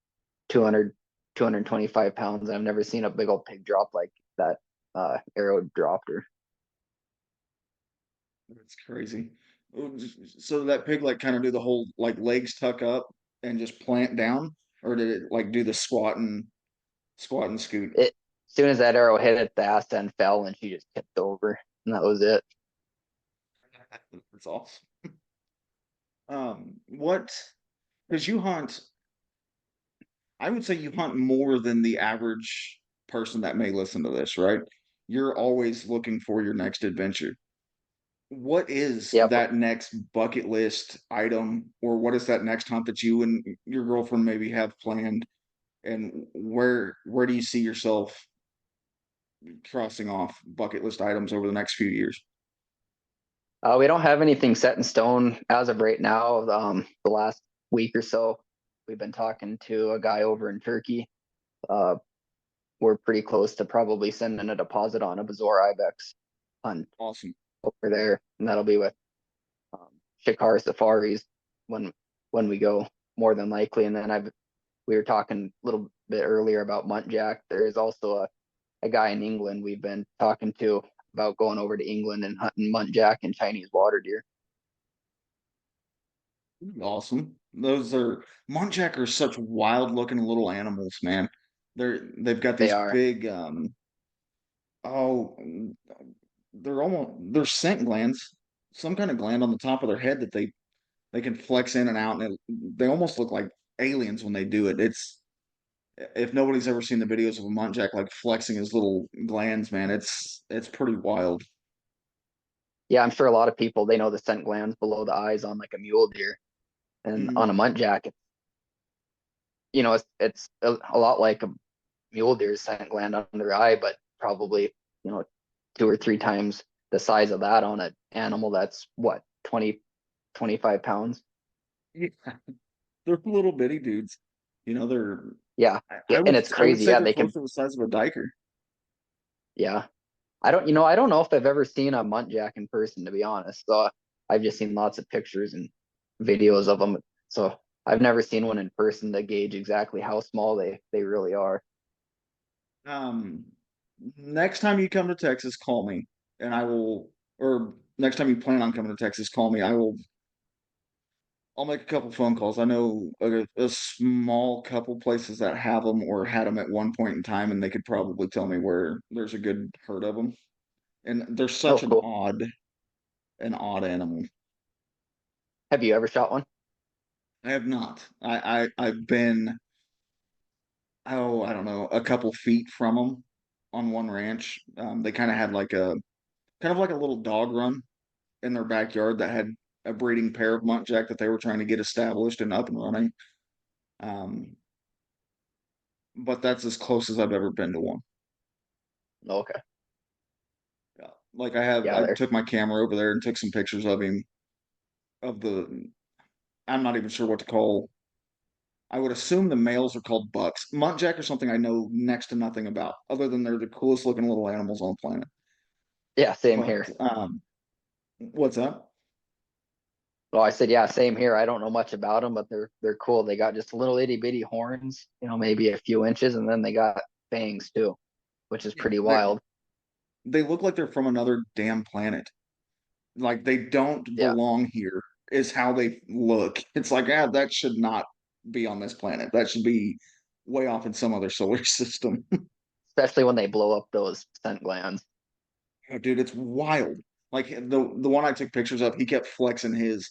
200, 225 pounds. I've never seen a big old pig drop like that arrow dropped her. That's crazy. So that pig like kind of do the whole like legs tuck up and just plant down, or did it like do the squat and scoot? It As soon as that arrow hit it, the ass end fell and she just tipped over, and that was it. That's awesome. What? Because you hunt, I would say you hunt more than the average person that may listen to this, right? You're always looking for your next adventure. What is Yep. that next bucket list item, or what is that next hunt that you and your girlfriend maybe have planned? And where do you see yourself crossing off bucket list items over the next few years? We don't have anything set in stone as of right now. The last week or so, we've been talking to a guy over in Turkey. Uh, we're pretty close to probably sending a deposit on a Bazor Ibex hunt Awesome. over there, and that'll be with um, Shikar Safaris when when we go, more than likely. And then we were talking a little bit earlier about muntjac. There is also a guy in England we've been talking to about going over to England and hunting muntjac and Chinese water deer. Awesome. Those are Muntjac are such wild looking little animals, man. They've got They these are. big oh they're scent glands, some kind of gland on the top of their head that they can flex in and out, and they almost look like aliens when they do it. It's if nobody's ever seen the videos of a muntjac like flexing his little glands, man, it's pretty wild. Yeah, I'm sure a lot of people, they know the scent glands below the eyes on like a mule deer, and on Mhm. a muntjac, it's a lot like a mule deer's scent gland under the eye, but probably, you know, two or three times the size of that on an animal that's what, 20, 25 pounds. Yeah, they're little bitty dudes. They're Yeah. I, Yeah. I And would it's I would crazy. say Yeah. they're They close can, to the size of a diker. yeah. I don't know if I've ever seen a muntjac in person, to be honest. So I've just seen lots of pictures and videos of them. So I've never seen one in person to gauge exactly how small they really are. Um, Next time you come to Texas, call me, and I will. Or next time you plan on coming to Texas, call me. I'll make a couple phone calls. I know a small couple places that have them or had them at one point in time, and they could probably tell me where there's a good herd of them. And they're Oh, such cool. an odd animal. Have you ever shot one? I have not. I've been, oh, I don't know, a couple feet from them on one ranch. They kind of had like a kind of like a little dog run in their backyard that had a breeding pair of muntjac that they were trying to get established and up and running. Um, but that's as close as I've ever been to one. Okay. Yeah. Like I have, Yeah, I there. took my camera over there and took some pictures of him of the. I'm not even sure what to call. I would assume the males are called bucks. Muntjac or something I know next to nothing about, other than they're the coolest looking little animals on the planet. Yeah, same But here. what's up? Well, I said, yeah, same here. I don't know much about them, but they're cool. They got just little itty bitty horns, maybe a few inches, and then they got fangs too, which is Yeah, pretty wild. they look like they're from another damn planet. Like they don't Yeah, belong here. Is how they look. It's like, that should not be on this planet. That should be way off in some other solar system. especially when they blow up those scent glands. Oh, dude, it's wild. Like the one I took pictures of, he kept flexing his.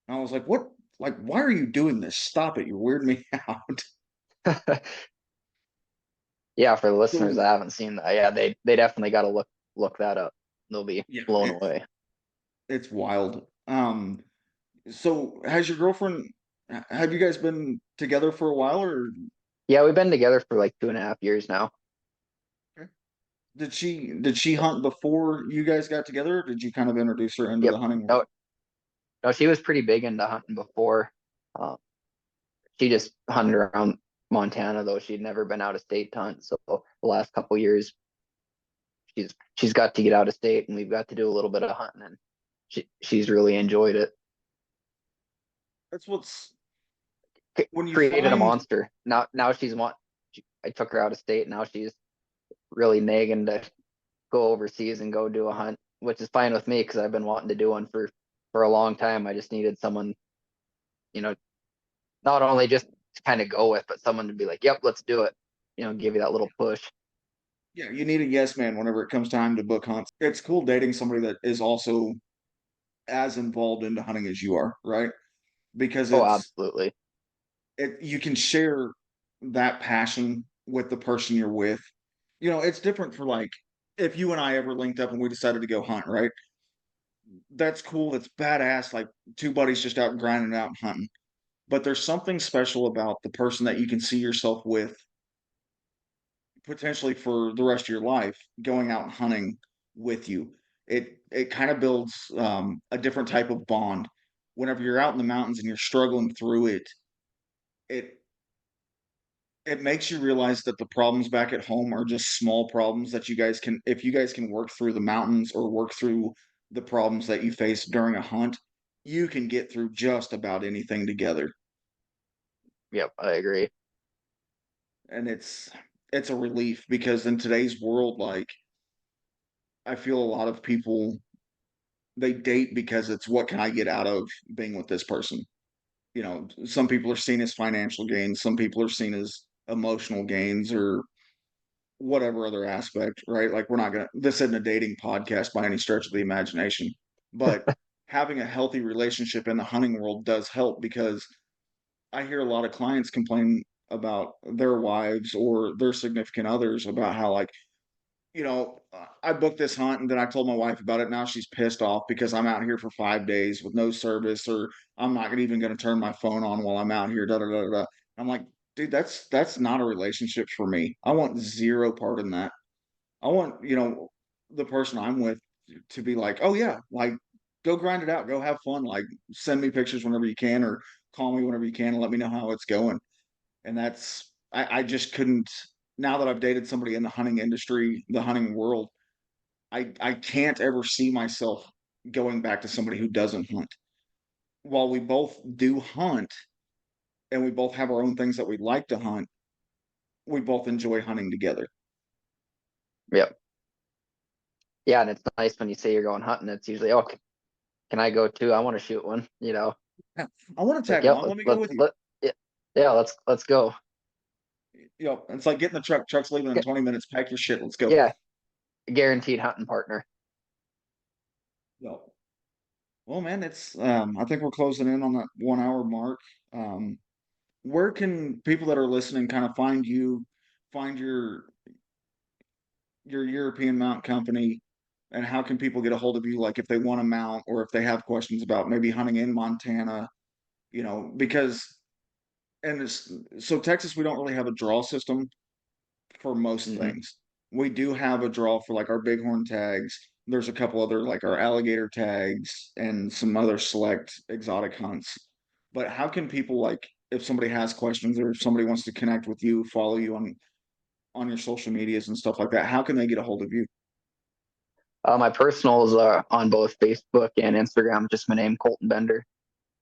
And I was like, what? Like, why are you doing this? Stop it! You're weirding me out. Yeah, for the listeners So that haven't seen that, yeah, they definitely got to look that up. They'll be yeah, blown away. it's wild. So has your girlfriend? Have you guys been together for a while, or Yeah, we've been together for like 2.5 years now. did she hunt before you guys got together? Or did you kind of introduce her into Yep. the hunting world? No, no, she was pretty big into hunting before. Um, she just hunted around Montana though. She'd never been out of state to hunt. So the last couple years, she's got to get out of state, and we've got to do a little bit of hunting, and she's really enjoyed it. That's what's when you Created a find. monster. Now she's want. I took her out of state. Now she's really nagging to go overseas and go do a hunt, which is fine with me because I've been wanting to do one for a long time. I just needed someone, you know, not only just to kind of go with, but someone to be like, "Yep, let's do it." Give you that little push. Yeah, you need a yes man whenever it comes time to book hunts. It's cool dating somebody that is also as involved into hunting as you are, right? Because Oh, absolutely. you can share that passion with the person you're with. It's different for like if you and I ever linked up and we decided to go hunt, right? That's cool. That's badass. Like two buddies just out grinding out and hunting. But there's something special about the person that you can see yourself with potentially for the rest of your life going out and hunting with you. It kind of builds a different type of bond. Whenever you're out in the mountains and you're struggling through it, it it makes you realize that the problems back at home are just small problems that you guys can if you guys can work through the mountains or work through the problems that you face during a hunt, you can get through just about anything together. Yep, I agree. And it's a relief because in today's world, like I feel a lot of people they date because it's what can I get out of being with this person? Some people are seen as financial gains, some people are seen as emotional gains or whatever other aspect, right? Like we're not gonna this isn't a dating podcast by any stretch of the imagination. But having a healthy relationship in the hunting world does help because I hear a lot of clients complain about their wives or their significant others about how like I booked this hunt and then I told my wife about it. Now she's pissed off because I'm out here for 5 days with no service, or I'm not even going to turn my phone on while I'm out here. Da da da da. I'm like, dude, that's not a relationship for me. I want zero part in that. I want the person I'm with to be like, oh yeah, like go grind it out, go have fun, like send me pictures whenever you can, or call me whenever you can, and let me know how it's going. And I just couldn't. Now that I've dated somebody in the hunting industry, the hunting world, I can't ever see myself going back to somebody who doesn't hunt. While we both do hunt and we both have our own things that we like to hunt, we both enjoy hunting together. Yep. Yeah, and it's nice when you say you're going hunting. It's usually, oh, can I go too? I want to shoot one. Yeah, I want to Like, tag yep, along. Let me go with you. yeah, yeah, let's go. It's like getting the truck. Truck's leaving in 20 minutes. Pack your shit. Let's go. Yeah, guaranteed hunting partner. Yo, Well, man, it's I think we're closing in on that 1 hour mark. Um, where can people that are listening kind of find you, find your European mount company, and how can people get a hold of you, like if they want to mount or if they have questions about maybe hunting in Montana, because and it's so Texas, we don't really have a draw system for most Hmm. things. We do have a draw for like our bighorn tags. There's a couple other like our alligator tags and some other select exotic hunts. But how can people like if somebody has questions or if somebody wants to connect with you, follow you on your social medias and stuff like that, how can they get a hold of you? My personals are on both Facebook and Instagram, just my name, Colton Bender.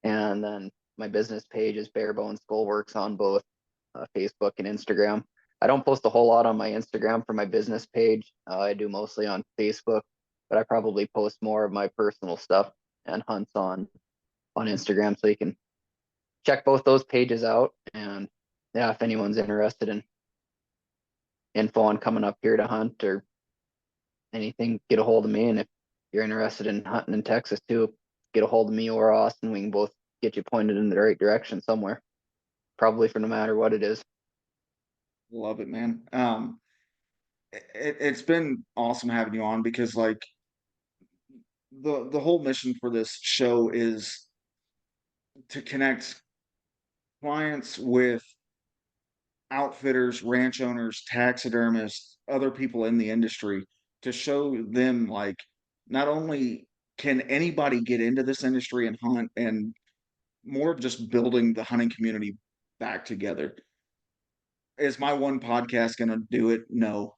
And then my business page is Bare Bones Skullworks on both Facebook and Instagram. I don't post a whole lot on my Instagram for my business page. I do mostly on Facebook, but I probably post more of my personal stuff and hunts on Instagram. So you can check both those pages out. And yeah, if anyone's interested in info on coming up here to hunt or anything, get a hold of me. And if you're interested in hunting in Texas too, get a hold of me or Austin. We can both get you pointed in the right direction somewhere, probably for no matter what it is. Love it, man. It's been awesome having you on because like the whole mission for this show is to connect clients with outfitters, ranch owners, taxidermists, other people in the industry to show them like not only can anybody get into this industry and hunt and more of just building the hunting community back together. Is my one podcast going to do it? No.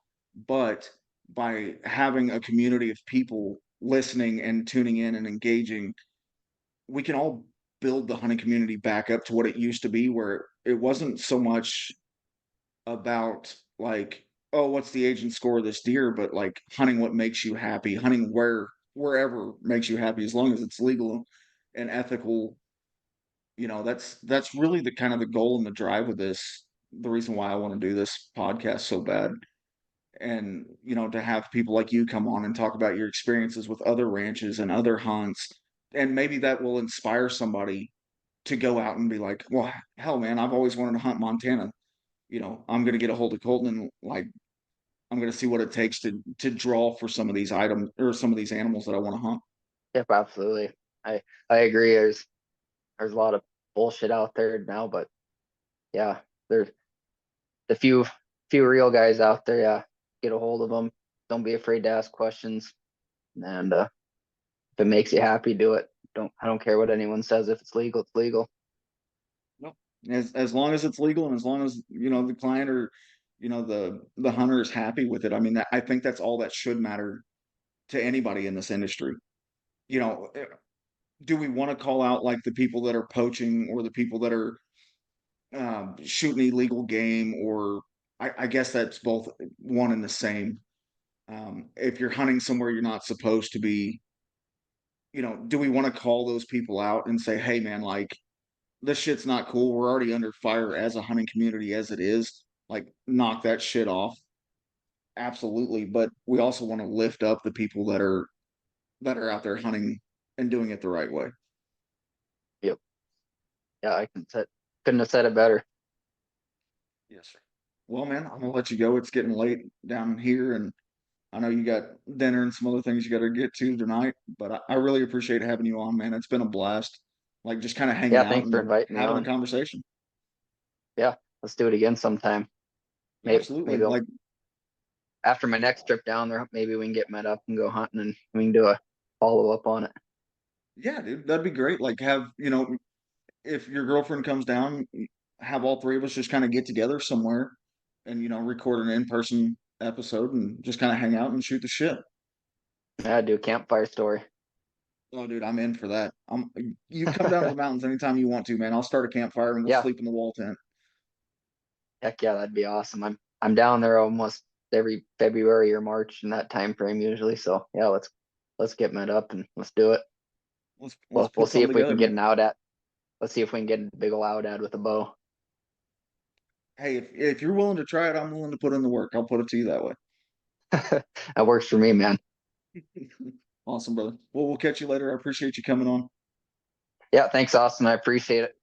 But by having a community of people listening and tuning in and engaging, we can all build the hunting community back up to what it used to be, where it wasn't so much about like, oh, what's the age and score of this deer, but like hunting what makes you happy, hunting wherever makes you happy, as long as it's legal and ethical. That's really the kind of the goal and the drive of this. The reason why I want to do this podcast so bad, and to have people like you come on and talk about your experiences with other ranches and other hunts, and maybe that will inspire somebody to go out and be like, well, hell, man, I've always wanted to hunt Montana. I'm going to get a hold of Colton and like I'm going to see what it takes to draw for some of these items or some of these animals that I want to hunt. Yep, absolutely. I agree. There's a lot of bullshit out there now, but yeah, there's the few real guys out there. Yeah, get a hold of them. Don't be afraid to ask questions, and if it makes you happy, do it. I don't care what anyone says. If it's legal, it's legal. No, as long as it's legal and as long as the client or the hunter is happy with it. I mean, I think that's all that should matter to anybody in this industry. You know, eh, do we want to call out like the people that are poaching or the people that are shooting illegal game, or I guess that's both one and the same. If you're hunting somewhere you're not supposed to be, do we want to call those people out and say, hey, man, like this shit's not cool. We're already under fire as a hunting community as it is. Like, knock that shit off. Absolutely. But we also want to lift up the people that are out there hunting and doing it the right way. Yep. Yeah, couldn't have said it better. Yes, sir. Well, man, I'm gonna let you go. It's getting late down here, and I know you got dinner and some other things you got to get to tonight, but I really appreciate having you on, man. It's been a blast, like just kind of hanging Yeah, out thanks for and inviting me having a on. conversation. Yeah, let's do it again sometime. Absolutely. Maybe Like, after my next trip down there, maybe we can get met up and go hunting and we can do a follow up on it. yeah, dude, that'd be great. Like, if your girlfriend comes down, have all three of us just kind of get together somewhere and, record an in person episode and just kind of hang out and shoot the shit. Yeah, do a campfire story. Oh, dude, I'm in for that. You come down to the mountains anytime you want to, man. I'll start a campfire and we'll Yeah, sleep in the wall tent. heck yeah, that'd be awesome. I'm down there almost every February or March in that time frame usually. So yeah, let's get met up and let's do it. Let's We'll put see something if we together, can get man. an out at. Let's see if we can get a big ol' out at with a bow. Hey, if you're willing to try it, I'm willing to put in the work. I'll put it to you that way. That works for me, man. Awesome, brother. Well, we'll catch you later. I appreciate you coming on. Yeah, thanks, Austin. I appreciate it.